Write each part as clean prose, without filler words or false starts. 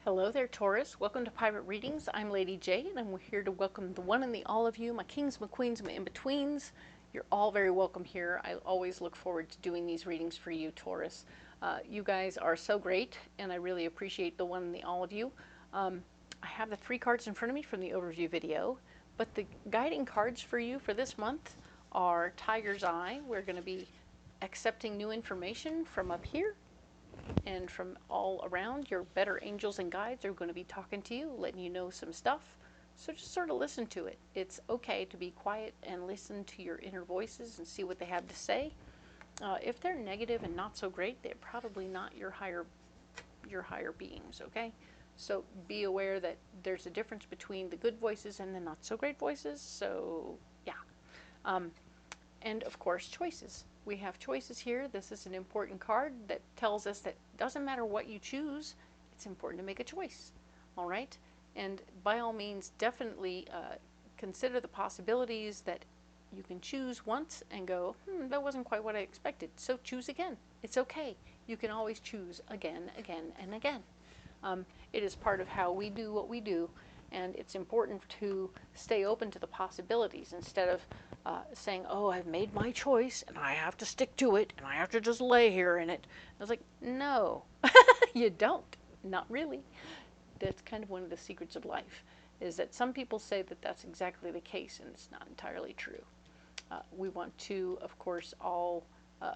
Hello there, Taurus. Welcome to Private Readings. I'm Lady J, and I'm here to welcome the one and the all of you, my kings, my queens, my in-betweens. You're all very welcome here. I always look forward to doing these readings for you, Taurus. You guys are so great, and I really appreciate the one and the all of you. I have the 3 cards in front of me from the overview video, but the guiding cards for you for this month are Tiger's Eye. We're going to be accepting new information from up here. And from all around, your better angels and guides are going to be talking to you, letting you know some stuff. So just sort of listen to it. It's okay to be quiet and listen to your inner voices and see what they have to say. If they're negative and not so great, they're probably not your higher beings, okay? So be aware that there's a difference between the good voices and the not so great voices. So yeah. And of course, choices. We have choices here. This is an important card that tells us that it doesn't matter what you choose, it's important to make a choice. All right? And by all means, definitely consider the possibilities that you can choose once and go, that wasn't quite what I expected. So choose again. It's okay. You can always choose again, and again. It is part of how we do what we do. And it's important to stay open to the possibilities instead of saying, oh, I've made my choice and I have to stick to it and I have to just lay here in it. I was like, no, you don't. Not really. That's kind of one of the secrets of life, is that some people say that that's exactly the case, and it's not entirely true. We want to, of course, all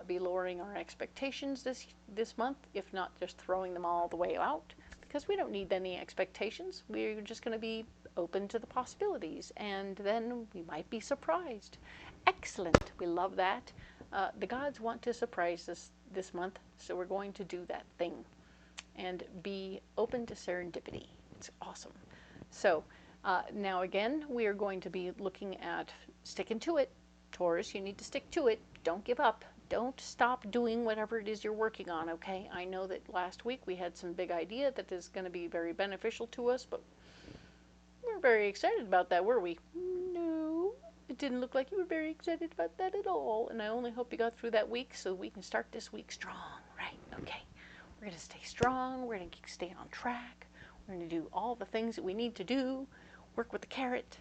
be lowering our expectations this month, if not just throwing them all the way out, because we don't need any expectations. We're just going to be open to the possibilities, and then we might be surprised. Excellent. We love that. The gods want to surprise us this month, so we're going to do that thing and be open to serendipity. It's awesome. So now again, we are going to be looking at sticking to it. Taurus, you need to stick to it. Don't give up. Don't stop doing whatever it is you're working on, okay? I know that last week we had some big idea that is going to be very beneficial to us, but we weren't very excited about that, were we? No, it didn't look like you were very excited about that at all, and I only hope you got through that week so we can start this week strong, right? Okay, we're going to stay strong, we're going to stay on track, we're going to do all the things that we need to do, work with the carrot,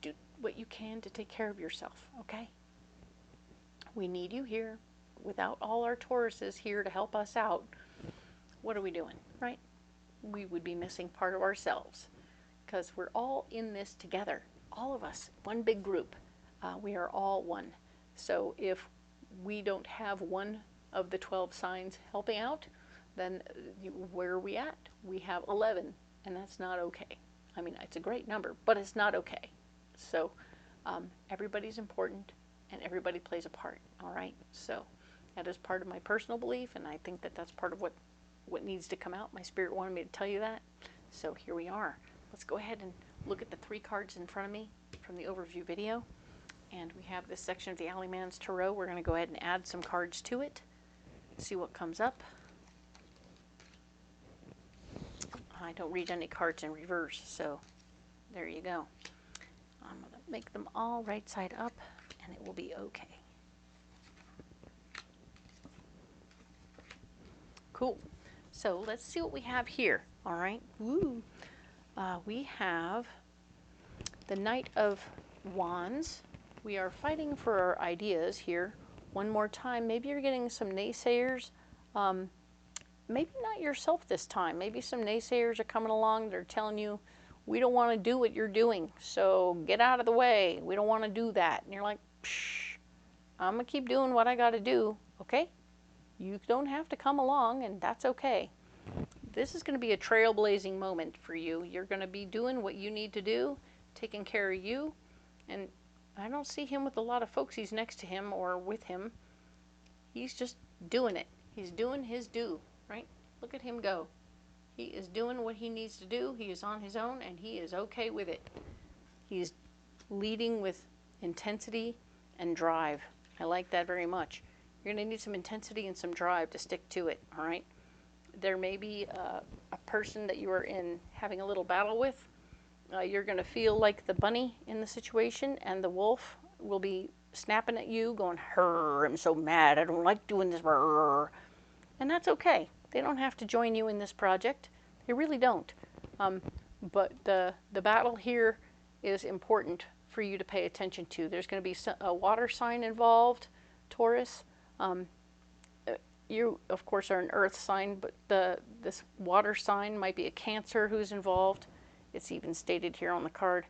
do what you can to take care of yourself, okay? We need you here. Without all our Tauruses here to help us out, what are we doing, right? We would be missing part of ourselves, because we're all in this together. All of us, one big group. We are all one. So if we don't have one of the 12 signs helping out, then where are we at? We have 11, and that's not okay. I mean, it's a great number, but it's not okay. So everybody's important, and everybody plays a part, all right? So that is part of my personal belief, and I think that that's part of what needs to come out. My spirit wanted me to tell you that. So here we are. Let's go ahead and look at the 3 cards in front of me from the overview video. And we have this section of the Alleyman's Tarot. We're going to go ahead and add some cards to it, see what comes up. I don't read any cards in reverse, so there you go. I'm going to make them all right side up, and it will be okay. Cool. So let's see what we have here. All right. Woo. We have the Knight of Wands. We are fighting for our ideas here. One more time. Maybe you're getting some naysayers. Maybe not yourself this time. Maybe some naysayers are coming along. They're telling you, we don't want to do what you're doing, so get out of the way. We don't want to do that. And you're like, psh, I'm going to keep doing what I got to do, okay? You don't have to come along, and that's okay. This is going to be a trailblazing moment for you. You're going to be doing what you need to do, taking care of you, and I don't see him with a lot of folks he's next to him or with him. He's just doing it. He's doing his due, right? Look at him go. He is doing what he needs to do. He is on his own, and he is okay with it. He's leading with intensity and drive. I like that very much. You're going to need some intensity and some drive to stick to it, all right? There may be a person that you are having a little battle with. You're going to feel like the bunny in the situation, and the wolf will be snapping at you, going, "Hurr, I'm so mad. I don't like doing this. Brr." And that's okay. They don't have to join you in this project. They really don't. But the battle here is important for you to pay attention to. There's going to be a water sign involved, Taurus. You, of course, are an earth sign, but this water sign might be a Cancer who's involved. It's even stated here on the card.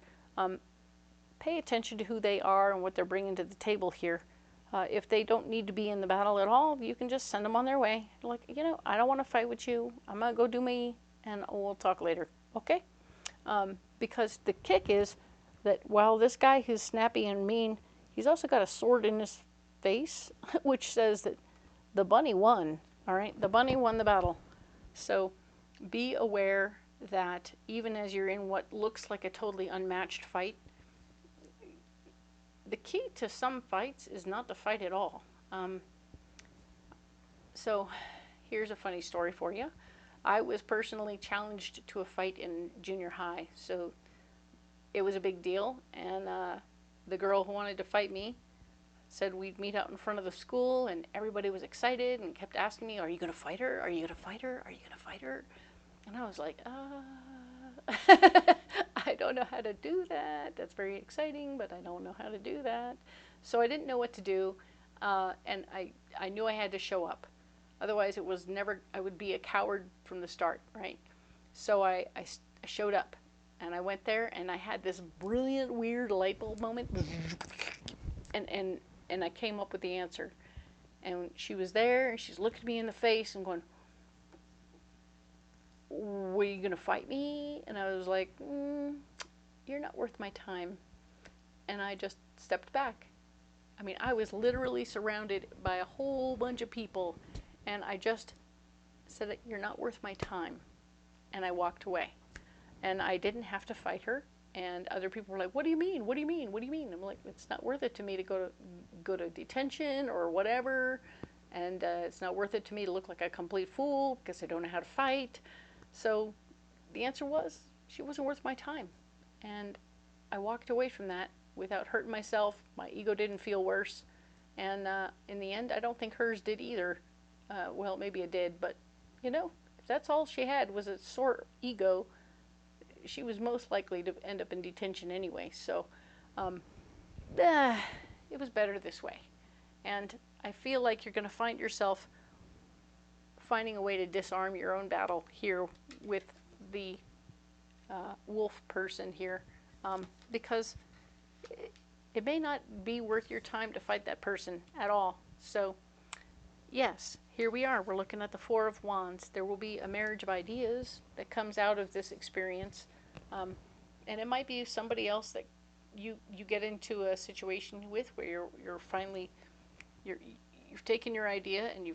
Pay attention to who they are and what they're bringing to the table here. If they don't need to be in the battle at all, you can just send them on their way. Like, you know, I don't want to fight with you. I'm going to go do me, and we'll talk later. Okay? Because the kick is that while this guy who's snappy and mean, he's also got a sword in his face, which says that the bunny won. All right? The bunny won the battle. So be aware that even as you're in what looks like a totally unmatched fight, the key to some fights is not to fight at all. So here's a funny story for you. I was personally challenged to a fight in junior high, so it was a big deal, and the girl who wanted to fight me said we'd meet out in front of the school, and everybody was excited and kept asking me, are you going to fight her? Are you going to fight her? Are you going to fight her? And I was like, I don't know how to do that. That's very exciting, but I don't know how to do that. So I didn't know what to do, and I knew I had to show up. Otherwise, it was never, I would be a coward from the start, right? So I showed up, and I went there, and I had this brilliant, weird light bulb moment, and I came up with the answer. And she was there, and she's looking me in the face and going, were you going to fight me? And I was like, you're not worth my time. And I just stepped back. I mean, I was literally surrounded by a whole bunch of people, and I just said, you're not worth my time. And I walked away. And I didn't have to fight her. And other people were like, what do you mean? What do you mean? What do you mean? I'm like, it's not worth it to me to go to detention or whatever. And it's not worth it to me to look like a complete fool because I don't know how to fight. So the answer was, she wasn't worth my time. And I walked away from that without hurting myself. My ego didn't feel worse. And in the end, I don't think hers did either. Well, maybe it did, but, you know, if that's all she had was a sore ego, she was most likely to end up in detention anyway. So it was better this way. And I feel like you're going to find yourself finding a way to disarm your own battle here with the wolf person here, because it may not be worth your time to fight that person at all. So yes, here we are. We're looking at the Four of Wands. There will be a marriage of ideas that comes out of this experience, and it might be somebody else that you get into a situation with where you're finally you've taken your idea and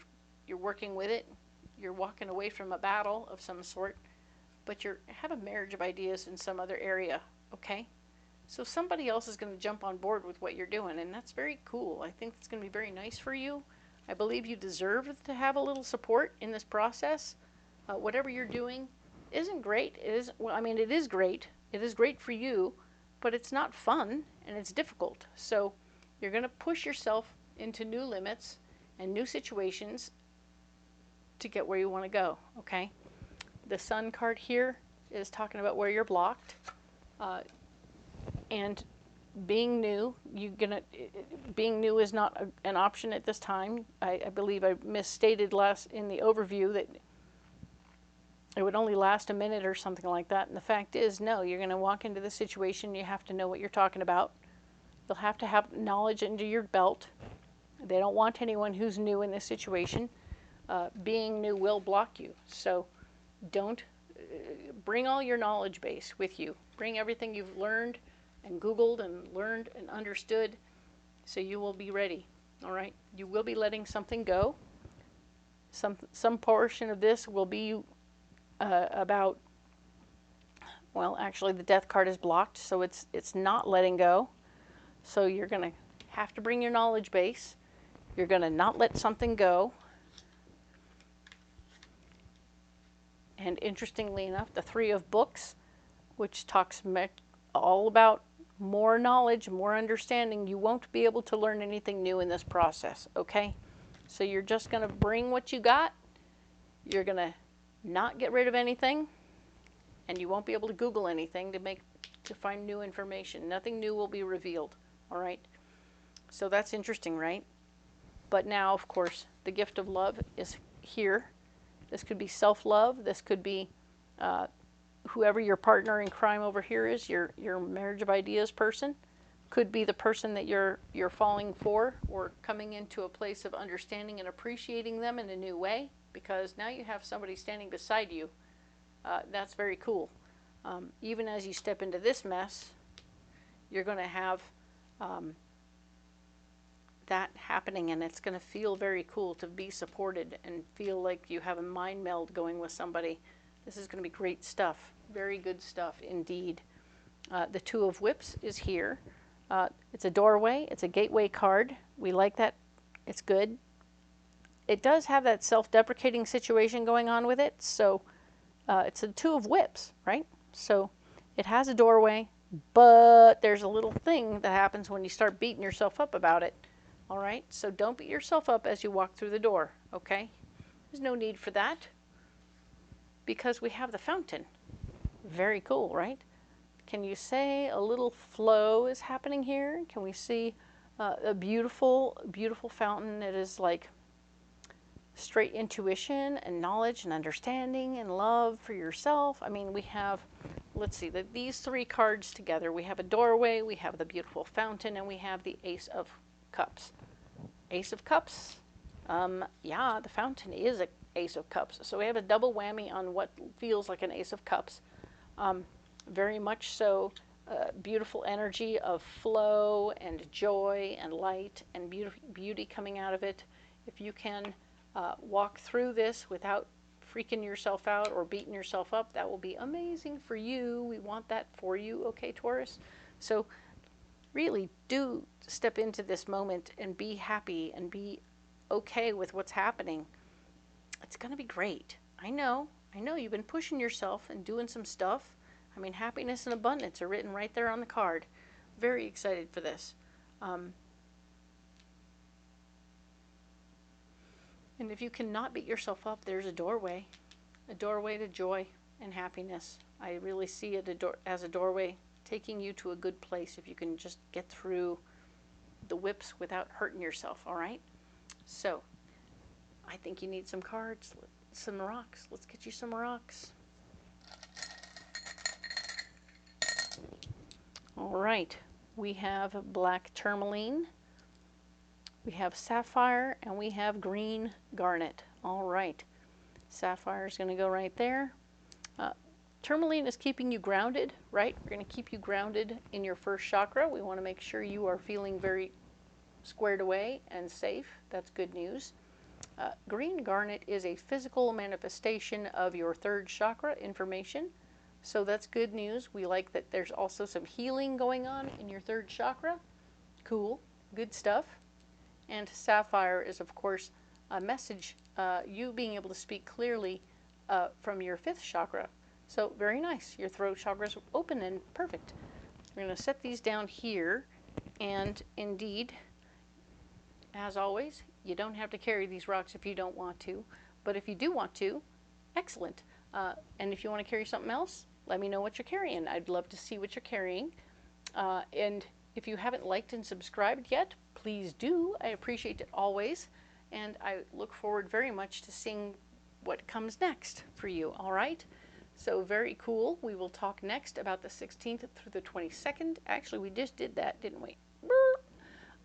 you're working with it. You're walking away from a battle of some sort, but you have a marriage of ideas in some other area, okay? So somebody else is going to jump on board with what you're doing, and that's very cool. I think it's going to be very nice for you. I believe you deserve to have a little support in this process. Whatever you're doing isn't great. It is, well, I mean, it is great. It is great for you, but it's not fun, and it's difficult. So you're going to push yourself into new limits and new situations to get where you want to go, okay? The Sun card here is talking about where you're blocked, and being new. Being new is not an option at this time. I believe I misstated in the overview that it would only last a minute or something like that. And the fact is, no, you're going to walk into the situation. You have to know what you're talking about. You'll have to have knowledge under your belt. They don't want anyone who's new in this situation. Being new will block you. So don't bring all your knowledge base with you. Bring everything you've learned and Googled and learned and understood, so you will be ready. All right? You will be letting something go. Some portion of this will be about, well, actually the Death card is blocked, so it's not letting go. So you're going to have to bring your knowledge base. You're going to not let something go. And interestingly enough, the Three of Books, which talks all about more knowledge, more understanding. You won't be able to learn anything new in this process, okay? So you're just going to bring what you got. You're going to not get rid of anything, and you won't be able to Google anything to find new information. Nothing new will be revealed, all right? So that's interesting, right? But now, of course, the gift of love is here. This could be self-love. This could be whoever your partner in crime over here is, your marriage of ideas person. Could be the person that you're falling for, or coming into a place of understanding and appreciating them in a new way, because now you have somebody standing beside you. That's very cool. Even as you step into this mess, you're going to have that happening, and it's going to feel very cool to be supported and feel like you have a mind meld going with somebody. This is going to be great stuff. Very good stuff indeed. The Two of Whips is here. It's a doorway. It's a gateway card. We like that. It's good. It does have that self-deprecating situation going on with it. So it's a Two of Whips, right? So it has a doorway, but there's a little thing that happens when you start beating yourself up about it. All right? So don't beat yourself up as you walk through the door, okay? There's no need for that, because we have the Fountain. Very cool, right? Can you say a little flow is happening here? Can we see a beautiful, beautiful fountain that is like straight intuition and knowledge and understanding and love for yourself? I mean, we have, let's see, these three cards together. We have a doorway, we have the beautiful fountain, and we have the Ace of Cups. Ace of Cups? Yeah, the fountain is an Ace of Cups. So we have a double whammy on what feels like an Ace of Cups. Very much so, beautiful energy of flow and joy and light and beauty coming out of it. If you can walk through this without freaking yourself out or beating yourself up, that will be amazing for you. We want that for you, okay, Taurus? So really do step into this moment and be happy and be okay with what's happening. It's going to be great. I know you've been pushing yourself and doing some stuff. I mean, happiness and abundance are written right there on the card. Very excited for this. And if you cannot beat yourself up, there's a doorway to joy and happiness. I really see it as a doorway taking you to a good place if you can just get through the whips without hurting yourself, all right? So, I think you need some cards, some rocks. Let's get you some rocks. All right, we have black tourmaline, we have sapphire, and we have green garnet. All right, sapphire is going to go right there. Tourmaline is keeping you grounded, right? We're going to keep you grounded in your first chakra. We want to make sure you are feeling very squared away and safe. That's good news. Green garnet is a physical manifestation of your third chakra information. So that's good news. We like that there's also some healing going on in your third chakra. Cool. Good stuff. And sapphire is, of course, a message, you being able to speak clearly from your fifth chakra. So very nice. Your throat chakra is open and perfect. We're going to set these down here. And indeed, as always, you don't have to carry these rocks if you don't want to. But if you do want to, excellent. And if you want to carry something else, let me know what you're carrying. I'd love to see what you're carrying. And if you haven't liked and subscribed yet, please do. I appreciate it always. And I look forward very much to seeing what comes next for you, all right? So very cool. We will talk next about the 16th through the 22nd. Actually, we just did that, didn't we?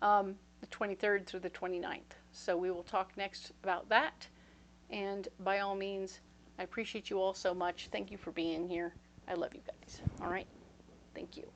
The 23rd through the 29th. So we will talk next about that. And by all means, I appreciate you all so much. Thank you for being here. I love you guys. All right. Thank you.